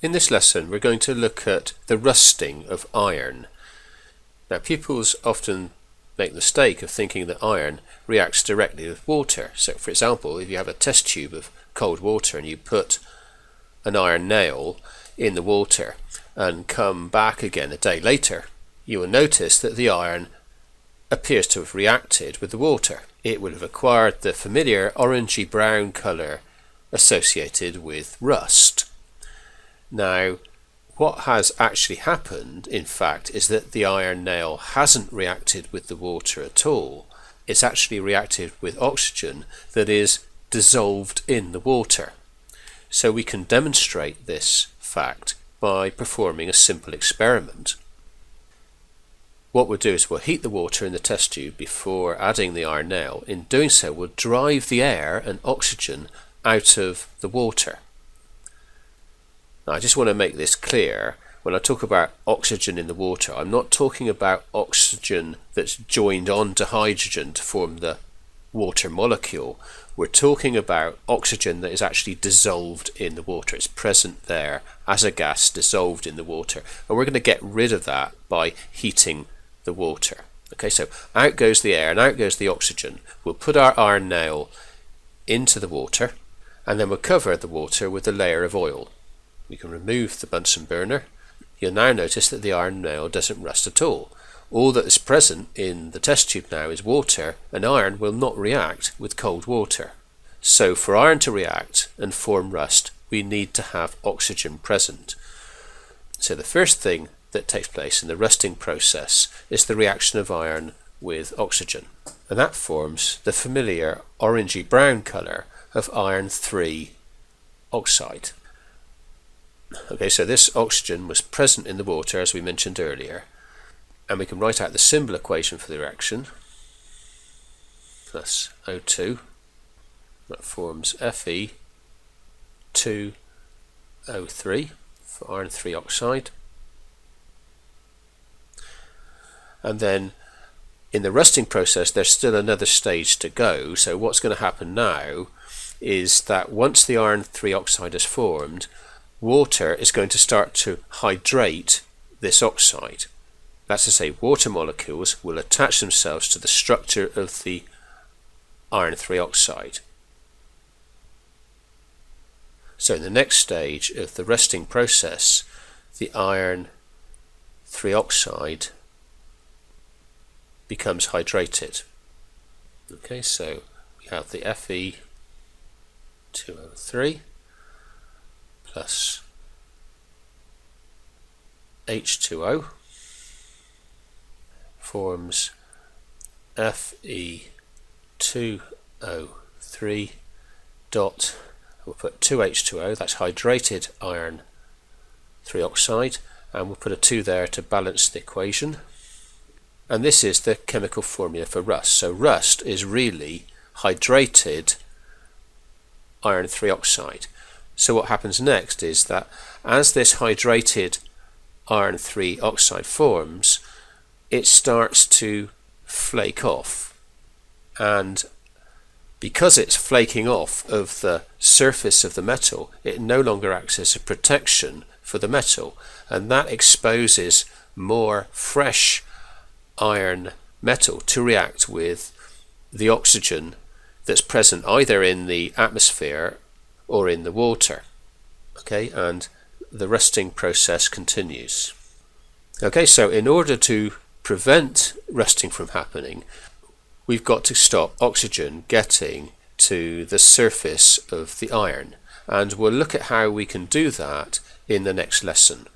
In this lesson we're going to look at the rusting of iron. Now pupils often make the mistake of thinking that iron reacts directly with water. So for example, if you have a test tube of cold water and you put an iron nail in the water and come back again a day later, you will notice that the iron appears to have reacted with the water. It would have acquired the familiar orangey brown colour associated with rust. Now, what has actually happened, in fact, is that the iron nail hasn't reacted with the water at all. It's actually reacted with oxygen that is dissolved in the water. So we can demonstrate this fact by performing a simple experiment. What we'll do is we'll heat the water in the test tube before adding the iron nail. In doing so, we'll drive the air and oxygen out of the water. Now, I just want to make this clear. When I talk about oxygen in the water, I'm not talking about oxygen that's joined on to hydrogen to form the water molecule. We're talking about oxygen that is actually dissolved in the water. It's present there as a gas dissolved in the water. And we're going to get rid of that by heating the water. Okay, so out goes the air and out goes the oxygen. We'll put our iron nail into the water and then we'll cover the water with a layer of oil. We can remove the Bunsen burner. You'll now notice that the iron nail doesn't rust at all. All that is present in the test tube now is water, and iron will not react with cold water. So for iron to react and form rust, we need to have oxygen present. So the first thing that takes place in the rusting process is the reaction of iron with oxygen, and that forms the familiar orangey brown colour of iron 3 oxide. Okay, so this oxygen was present in the water as we mentioned earlier, and we can write out the symbol equation for the reaction. Plus O2, that forms Fe2O3 for iron 3 oxide. And then in the rusting process there's still another stage to go. So what's going to happen now is that once the iron 3 oxide is formed, water is going to start to hydrate this oxide. That's to say, water molecules will attach themselves to the structure of the iron 3 oxide. So in the next stage of the rusting process, the iron 3 oxide becomes hydrated. Okay, so we have the Fe2O3 plus H2O forms Fe2O3 dot, we'll put 2H2O, that's hydrated iron 3 oxide, and we'll put a 2 there to balance the equation. And this is the chemical formula for rust. So rust is really hydrated iron 3 oxide. So what happens next is that as this hydrated iron 3 oxide forms, it starts to flake off, and because it's flaking off of the surface of the metal, it no longer acts as a protection for the metal, and that exposes more fresh iron metal to react with the oxygen that's present either in the atmosphere or in the water. Okay, and the rusting process continues. Okay, so in order to prevent rusting from happening, we've got to stop oxygen getting to the surface of the iron, and we'll look at how we can do that in the next lesson.